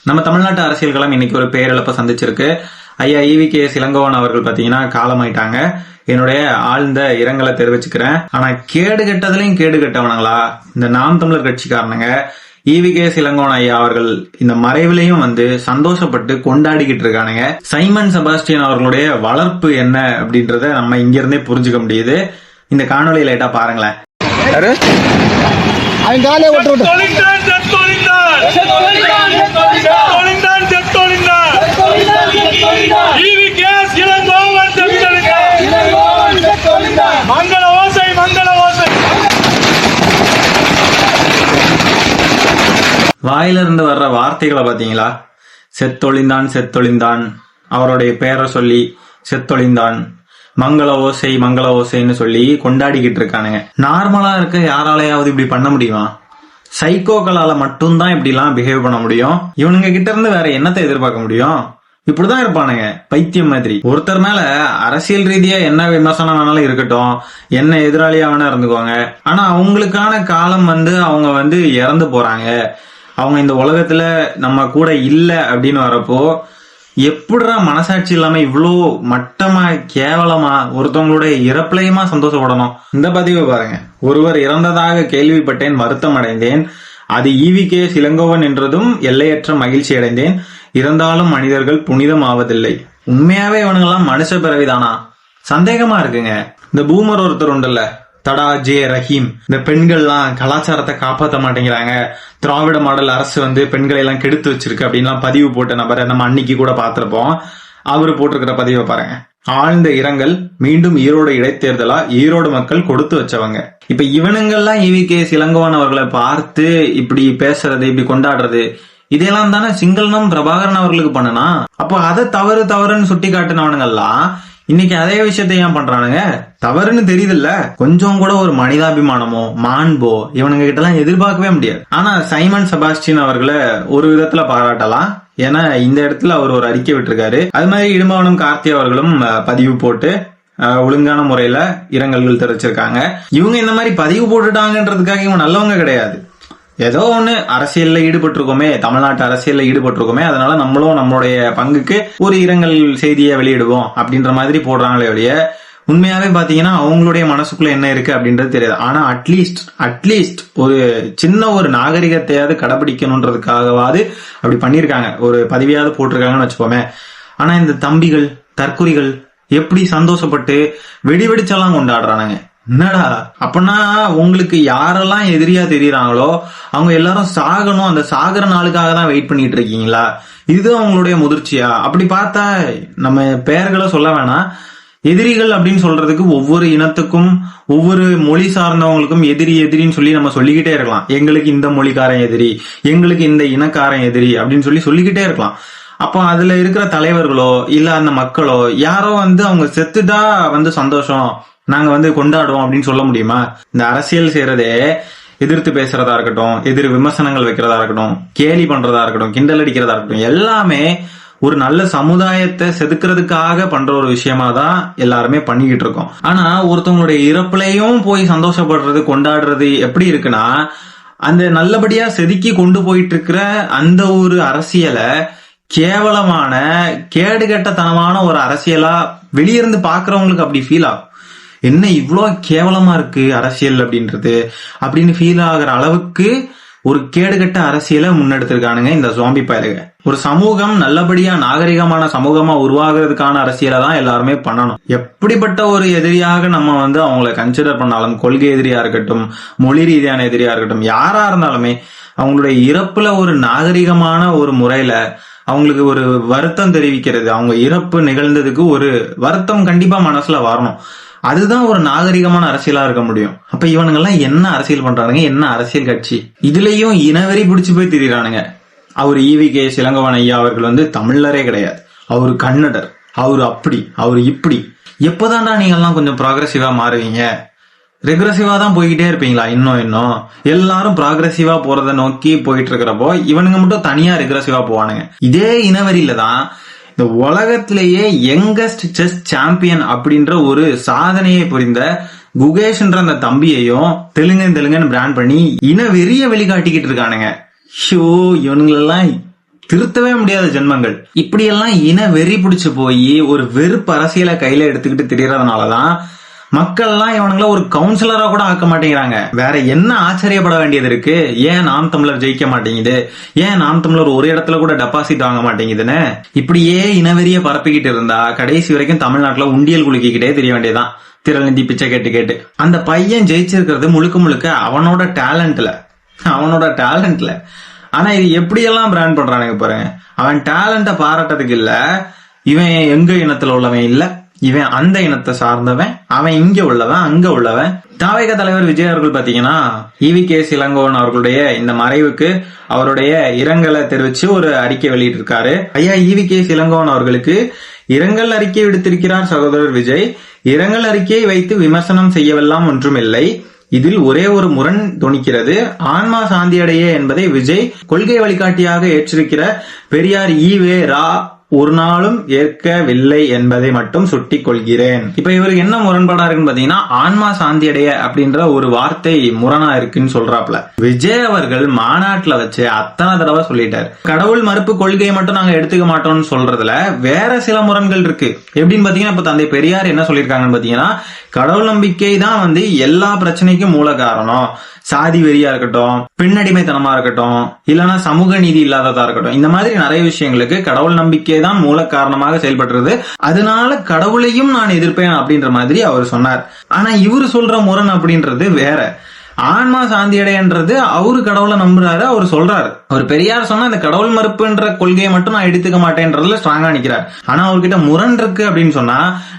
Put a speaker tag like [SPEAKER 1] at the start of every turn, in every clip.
[SPEAKER 1] நம்ம தமிழ்நாட்டு அரசியல் களம் இன்னைக்கு ஒரு பேரிழப்ப சந்திச்சிருக்கு. ஐயா EVKS இளங்கோவன் அவர்கள் பாத்தீங்கன்னா காலமாயிட்டாங்க. என்னுடைய ஆழ்ந்த இரங்கலை தெரிவிச்சுக்கிறேன். ஆனா கேடு கெட்டதுலயும் கேடு கெட்டவனுங்களா இந்த நாம் தமிழர் கட்சிக்காரனுங்க EVKS இளங்கோவன் ஐயா அவர்கள் இந்த மறைவிலையும் சந்தோஷப்பட்டு கொண்டாடிக்கிட்டு இருக்கானுங்க. சைமன் செபாஸ்டியன் அவர்களுடைய வளர்ப்பு என்ன அப்படின்றத நம்ம இங்க இருந்தே புரிஞ்சுக்க முடியுது. இந்த காணொலியை லைட்டா பாருங்களேன். வாயிலிருந்து வர்ற வார்த்தைகளை பாத்தீங்களா? செத்தொழிந்தான் செத்தொழிந்தான், அவருடைய பேரை சொல்லி செத்தொழிந்தான், மங்கள ஓசைன்னு சொல்லி கொண்டாடிக்கிட்டு இருக்கானுங்க. நார்மலா இருக்க யாராலையாவது இப்படி பண்ண முடியுமா? சைக்கோக்களால மட்டும்தான் இப்படி எல்லாம் பிஹேவ் பண்ண முடியும். இவனுங்க கிட்ட இருந்து வேற என்னத்தை எதிர்பார்க்க முடியும்? இப்படிதான் இருப்பானுங்க, பைத்தியம் மாதிரி. ஒருத்தர் மேல அரசியல் ரீதியா என்ன விமர்சனம் வேணாலும் இருக்கட்டும், என்ன எதிராளியா வேணா இருந்துக்குவாங்க. ஆனா அவங்களுக்கான காலம் அவங்க இறந்து போறாங்க, அவங்க இந்த உலகத்துல நம்ம கூட இல்ல அப்படின்னு வரப்போ எப்படிடா மனசாட்சி இல்லாம இவ்வளோ மட்டமா கேவலமா ஒருத்தவங்களுடைய இறப்புலையுமா சந்தோஷப்படணும்? இந்த பதிவை பாருங்க. ஒருவர் இறந்ததாக கேள்விப்பட்டேன், வருத்தம் அடைந்தேன். அது EVKS இளங்கோவன் என்றதும் எல்லையற்ற மகிழ்ச்சி அடைந்தேன். இறந்தாலும் மனிதர்கள் புனிதம் ஆவதில்லை. உண்மையாவே இவனுங்கெல்லாம் மனுஷ பிறவிதானா? சந்தேகமா இருக்குங்க. இந்த பூமர் ஒருத்தர் உண்டுல்ல, தடா ஜே ரஹீம், இந்த பெண்கள்லாம் கலாச்சாரத்தை காப்பாற்ற மாட்டேங்கிறாங்க, திராவிட மாடல் அரசு பெண்களை எல்லாம் கெடுத்து வச்சிருக்கு அப்படின்லாம் பதிவு போட்ட நபரை நம்ம அன்னைக்கு கூட பார்த்திருப்போம். அவரு போட்டிருக்கிற பதிவை பாருங்க. ஆழ்ந்த இரங்கல், மீண்டும் ஈரோடு இடைத்தேர்தலா ஈரோடு மக்கள் கொடுத்து வச்சவங்க. இப்ப இவனுங்கெல்லாம் EVKS இளங்கோவன் அவர்களை பார்த்து இப்படி பேசுறது, இப்படி கொண்டாடுறது, இதெல்லாம் தானே சிங்களம் பிரபாகரன் அவர்களுக்கு பண்ணனா? அப்போ அதை தவறுன்னு சுட்டி காட்டினவனுங்கெல்லாம் இன்னைக்கு அதே விஷயத்த ஏன் பண்றானுங்க? தவறுன்னு தெரியுதுல்ல. கொஞ்சம் கூட ஒரு மனிதாபிமானமோ மாண்போ இவனுங்க கிட்ட எல்லாம் எதிர்பார்க்கவே முடியாது. ஆனா சைமன் செபாஸ்டியன் அவர்களை ஒரு விதத்துல பாராட்டலாம். ஏன்னா இந்த இடத்துல அவர் ஒரு அறிக்கை விட்டுருக்காரு. அது மாதிரி இடும்பவனம் கார்த்தி அவர்களும் பதிவு போட்டு ஒழுங்கான முறையில இரங்கல்கள் தெரிவிச்சிருக்காங்க. இவங்க இந்த மாதிரி பதிவு போட்டுட்டாங்கன்றதுக்காக இவங்க நல்லவங்க கிடையாது. ஏதோ ஒண்ணு அரசியல்ல ஈடுபட்டிருக்கோமே, தமிழ்நாட்டு அரசியல்ல ஈடுபட்டிருக்கோமே, அதனால நம்மளும் நம்மளுடைய பங்குக்கு ஒரு இரங்கல் செய்தியை வெளியிடுவோம் அப்படின்ற மாதிரி போடுறாங்களே ஒழிய உண்மையாவே பாத்தீங்கன்னா அவங்களுடைய மனசுக்குள்ள என்ன இருக்கு அப்படின்றது தெரியாது. ஆனா அட்லீஸ்ட் ஒரு சின்ன ஒரு நாகரிகத்தையாவது கடைபிடிக்கணும்ன்றதுக்காகவாது அப்படி பண்ணிருக்காங்க, ஒரு பதிவையாவது போட்டிருக்காங்கன்னு வச்சுப்போமே. ஆனா இந்த தம்பிகள் தற்குறிகள் எப்படி சந்தோஷப்பட்டு வெடிவெடிச்செல்லாம் கொண்டாடுறானுங்க. என்னடா அப்படின்னா உங்களுக்கு யாரெல்லாம் எதிரியா தெரியுறாங்களோ அவங்க எல்லாரும் சாகணும், அந்த சாகர நாளுக்காக தான் வெயிட் பண்ணிட்டு இருக்கீங்களா? இது அவங்களுடைய முதிர்ச்சியா? அப்படி பார்த்தா நம்ம பெயர்களை சொல்ல வேணாம், எதிரிகள் அப்படின்னு சொல்றதுக்கு ஒவ்வொரு இனத்துக்கும் ஒவ்வொரு மொழி சார்ந்தவங்களுக்கும் எதிரின்னு சொல்லி நம்ம சொல்லிக்கிட்டே இருக்கலாம். எங்களுக்கு இந்த மொழிக்காரன் எதிரி, எங்களுக்கு இந்த இனக்காரன் எதிரி அப்படின்னு சொல்லிக்கிட்டே இருக்கலாம். அப்போ அதுல இருக்கிற தலைவர்களோ இல்ல அந்த மக்களோ யாரோ அவங்க செத்துட்டா சந்தோஷம், நாங்க கொண்டாடுவோம் அப்படின்னு சொல்ல முடியுமா? இந்த அரசியல் செய்யறதே எதிர்த்து பேசுறதா இருக்கட்டும், எதிர் விமர்சனங்கள் வைக்கிறதா இருக்கட்டும், கேலி பண்றதா இருக்கட்டும், கிண்டல் அடிக்கிறதா இருக்கட்டும், எல்லாமே ஒரு நல்ல சமுதாயத்தை செதுக்கிறதுக்காக பண்ற ஒரு விஷயமா தான் எல்லாருமே பண்ணிக்கிட்டு இருக்கோம். ஆனா ஒருத்தவங்களுடைய இறப்புலையும் போய் சந்தோஷப்படுறது, கொண்டாடுறது எப்படி இருக்குன்னா, அந்த நல்லபடியா செதுக்கி கொண்டு போயிட்டு இருக்கிற அந்த ஒரு அரசியலை கேவலமான கேடுகெட்டத்தனமான ஒரு அரசியலா வெளியிருந்து பாக்குறவங்களுக்கு அப்படி ஃபீல் ஆகும். என்ன இவ்வளோ கேவலமா இருக்கு அரசியல் அப்படின்றது அப்படின்னு ஃபீல் ஆகிற அளவுக்கு ஒரு கேடுகட்ட அரசியலை முன்னெடுத்திருக்கானுங்க இந்த ஜாம்பி பயலுக. ஒரு சமூகம் நல்லபடியா நாகரிகமான சமூகமா உருவாகிறதுக்கான அரசியலை தான் எல்லாருமே பண்ணணும். எப்படிப்பட்ட ஒரு எதிரியாக நம்ம அவங்கள கன்சிடர் பண்ணாலும், கொள்கை எதிரியா இருக்கட்டும், மொழி ரீதியான எதிரியா இருக்கட்டும், யாரா இருந்தாலுமே அவங்களுடைய இறப்புல ஒரு நாகரிகமான ஒரு முறையில அவங்களுக்கு ஒரு வருத்தம் தெரிவிக்கிறது, அவங்க இறப்பு நிகழ்ந்ததுக்கு ஒரு வருத்தம் கண்டிப்பா மனசுல வரணும். அதுதான் ஒரு நாகரிகமான அரசியலா இருக்க முடியும். அப்ப இவனுங்கெல்லாம் என்ன அரசியல் பண்றானுங்க, என்ன அரசியல் கட்சி? இதுலயும் இனவெறி பிடிச்சு போய் திரிறானுங்க. அவர் EVKS இளங்கோவன் ஐயா அவர்கள் தமிழரே கிடையாது, அவரு கன்னடர், அவரு அப்படி அவரு இப்படி. எப்போதான்டா நீங்க எல்லாம் கொஞ்சம் ப்ராக்ரெசிவா மாறுவீங்க? ரெக்ரெசிவா தான் போய்கிட்டே இருப்பீங்களா? இன்னும் எல்லாரும் ப்ராக்ரெசிவா போறதை நோக்கி போயிட்டு இருக்கிறப்போ இவனுங்க மட்டும் தனியா ரெக்ரெசிவா போவானுங்க. இதே இனவெறியில தான் இந்த உலகத்திலேயே யங்கஸ்ட் செஸ் சாம்பியன் அப்படின்ற ஒரு சாதனையை புரிந்த குகேஷ்ன்ற அந்த தம்பியையும் தெலுங்குன்னு பிராண்ட் பண்ணி இன வெறிய வெளிக்காட்டிக்கிட்டு இருக்கானுங்க. ஷோ இவனுங்களெல்லாம் திருத்தவே முடியாத ஜென்மங்கள். இப்படியெல்லாம் இன வெறி பிடிச்சு போய் ஒரு வெறுப்பு அரசியலை கையில எடுத்துக்கிட்டு திரியறதுனாலதான் மக்கள்லாம் இவனுங்கள ஒரு கவுன்சிலரா கூட ஆக்க மாட்டேங்கிறாங்க. வேற என்ன ஆச்சரியப்பட வேண்டியது இருக்கு? ஏன் நாம் தமிழர் ஜெயிக்க மாட்டேங்குது, ஏன் நாம் தமிழர் ஒரு இடத்துல கூட டெபாசிட் வாங்க மாட்டேங்குதுன்னு இப்படியே இனவெறிய பரப்பிக்கிட்டு இருந்தா கடைசி வரைக்கும் தமிழ்நாட்டுல உண்டியல் குலுக்கிக்கிட்டே தெரிய வேண்டியதான். திரள் நிதி பிச்சை கேட்டு அந்த பையன் ஜெயிச்சிருக்கிறது முழுக்க முழுக்க அவனோட டேலண்ட்ல. ஆனா இது எப்படியெல்லாம் பிராண்ட் பண்றானுங்க பாருங்க. அவன் டேலண்ட பாராட்டதுக்கு இல்ல, இவன் எங்க இனத்துல உள்ளவன் இல்ல, இவன் அந்த இனத்தை சார்ந்தவன், அவன் இங்க உள்ளவன் அங்க உள்ளவன். தாவேக தலைவர் விஜய் அவர்கள் பாத்தீங்கன்னா ஈவிகேஎஸ் இளங்கோவன் அவர்களுடைய இந்த மறைவுக்கு அவருடைய இரங்கலை தெரிவிச்சு ஒரு அறிக்கை வெளியிட்டு இருக்காரு. ஐயா ஈவிகேஎஸ் இளங்கோவன் அவர்களுக்கு இரங்கல் அறிக்கை விடுத்திருக்கிறார் சகோதரர் விஜய். இரங்கல் அறிக்கையை வைத்து விமர்சனம் செய்யவெல்லாம் ஒன்றுமில்லை, இதில் ஒரே ஒரு முரண் தொனிக்கிறது. ஆன்மா சாந்தியடைய என்பதை விஜய் கொள்கை வழிகாட்டியாக ஏற்றிருக்கிற பெரியார் ஈவே ரா ஒரு நாளும் ஏற்கவில்லை என்பதை மட்டும் சுட்டிக் கொள்கிறேன். இப்ப இவருக்கு என்ன முரண்பாடா இருக்குன்னு பாத்தீங்கன்னா, ஆன்மா சாந்தி அடைய அப்படின்ற ஒரு வார்த்தை முரணா இருக்குன்னு சொல்றாப்ல. விஜய் அவர்கள் மாநாட்டுல வச்சு அத்தனை தடவை சொல்லிட்டாரு, கடவுள் மறுப்பு கொள்கையை மட்டும் நாங்க எடுத்துக்க மாட்டோம்னு சொல்றதுல வேற சில முரண்கள் இருக்கு. எப்படின்னு பாத்தீங்கன்னா, இப்ப தந்தை பெரியார் என்ன சொல்லியிருக்காங்கன்னு பாத்தீங்கன்னா, கடவுள் நம்பிக்கை தான் எல்லா பிரச்சனைக்கும் மூல காரணம். சாதி வெறியா இருக்கட்டும், பெண்ணடிமைத்தனமா இருக்கட்டும், இல்லைன்னா சமூக நீதி இல்லாததா இருக்கட்டும், இந்த மாதிரி நிறைய விஷயங்களுக்கு கடவுள் நம்பிக்கை தான் மூல காரணமாக செயல்படுறது. அதனால கடவுளையும் நான் எதிர்ப்பேன் அப்படின்ற மாதிரி அவர் சொன்னார். ஆனா இவரு சொல்ற முரண் அப்படின்றது வேற. ஆன்மா சாந்தியடைன்றது அவரு கடவுளை நம்புறாரு, அவர் சொல்றாரு. அவர் பெரியார் சொன்னா இந்த கடவுள் மறுப்புன்ற கொள்கையை மட்டும் நான் எடுத்துக்க மாட்டேன்றதுல ஸ்ட்ராங்கா நிக்கிறார். ஆனா அவர்கிட்ட முரண் இருக்கு அப்படின்னு சொன்னா,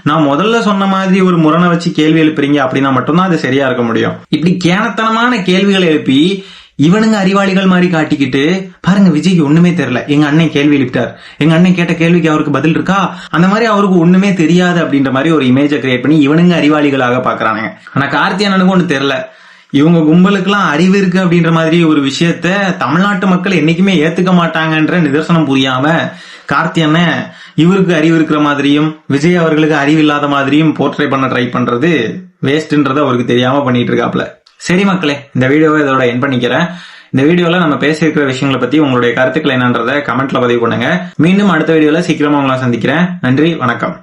[SPEAKER 1] நான் முதல்ல சொன்ன மாதிரி ஒரு முரணை வச்சு கேள்வி எழுப்புறீங்க அப்படின்னா மட்டும்தான் அது சரியா இருக்க முடியும். இப்படி கேனத்தனமான கேள்விகளை எழுப்பி இவனுங்க அறிவாளிகள் மாதிரி காட்டிக்கிட்டு, பாருங்க விஜய்க்கு ஒண்ணுமே தெரியல, எங்க அண்ணன் கேள்வி எழுப்பிட்டார், எங்க அண்ணன் கேட்ட கேள்விக்கு அவருக்கு பதில் இருக்கா, அந்த மாதிரி அவருக்கு ஒண்ணுமே தெரியாது அப்படின்ற மாதிரி ஒரு இமேஜை கிரியேட் பண்ணி இவனுங்க அறிவாளிகளாக பாக்குறானுங்க. ஆனா கார்த்தி அண்ணனுக்கு ஒண்ணு தெரியல, இவங்க கும்பலுக்குலாம் அறிவு இருக்கு அப்படின்ற மாதிரி ஒரு விஷயத்த தமிழ்நாட்டு மக்கள் என்னைக்குமே ஏத்துக்க மாட்டாங்கன்ற நிதர்சனம் புரியாம கார்த்தி அண்ணன் இவருக்கு அறிவு இருக்கிற மாதிரியும் விஜய் அவர்களுக்கு அறிவு இல்லாத மாதிரியும் போர்ட்ரே பண்ண ட்ரை பண்றது வேஸ்ட்ன்றத அவருக்கு தெரியாம பண்ணிட்டு இருக்காப்ல. சரி மக்களே, இந்த வீடியோவை இதோட என் பண்ணிக்கிறேன். இந்த வீடியோல நம்ம பேசியிருக்கிற விஷயங்களை பத்தி உங்களுடைய கருத்துக்கள் என்னன்றத கமெண்ட்ல பதிவு பண்ணுங்க. மீண்டும் அடுத்த வீடியோல சீக்கிரமா உங்களை சந்திக்கிறேன். நன்றி, வணக்கம்.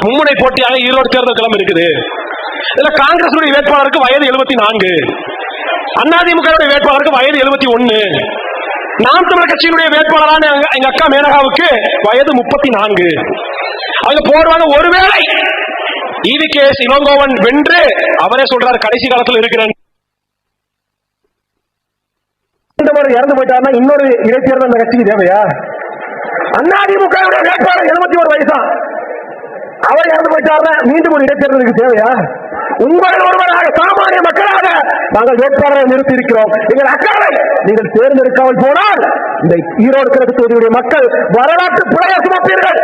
[SPEAKER 2] மும்முனை போட்டியாக ஈரோடு தேர்தல் களம் இருக்குது. இதுல காங்கிரஸ் வேட்பாளருக்கு வயது 74, அதிமுக வேட்பாளருக்கு வயது 71, நாம் தமிழர் கட்சியினுடைய வேட்பாளரான எங்க அக்கா மேனகாவுக்கு வயது 34. அவங்க போடுவாங்க, ஒருவேளை ஈவிகேஎஸ் இளங்கோவன் வென்று அவரே சொல்றாரு கடைசி காலத்தில் இருக்கிறேன். இந்த மாதிரி இறந்து போயிட்டாருன்னா இன்னொரு இடைத்தேர்தல் அந்த கட்சிக்கு தேவையா? அதிமுக வேட்பாளர் 71 வயசா, அவர் இறந்து போயிட்டாருன்னா மீண்டும் ஒரு இடைத்தேர்தலுக்கு தேவையா? உங்கள் ஒருவராக சாமானிய மக்களாக நாங்கள் வேட்பாளரை நிறுத்தி இருக்கிறோம். எங்கள் அக்காவை நீங்கள் தேர்ந்தெடுக்காமல் போனால் இந்த ஈரோடு கிழக்கு தொகுதியுடைய மக்கள் வரலாற்று பிழையை சுமப்பீர்கள்.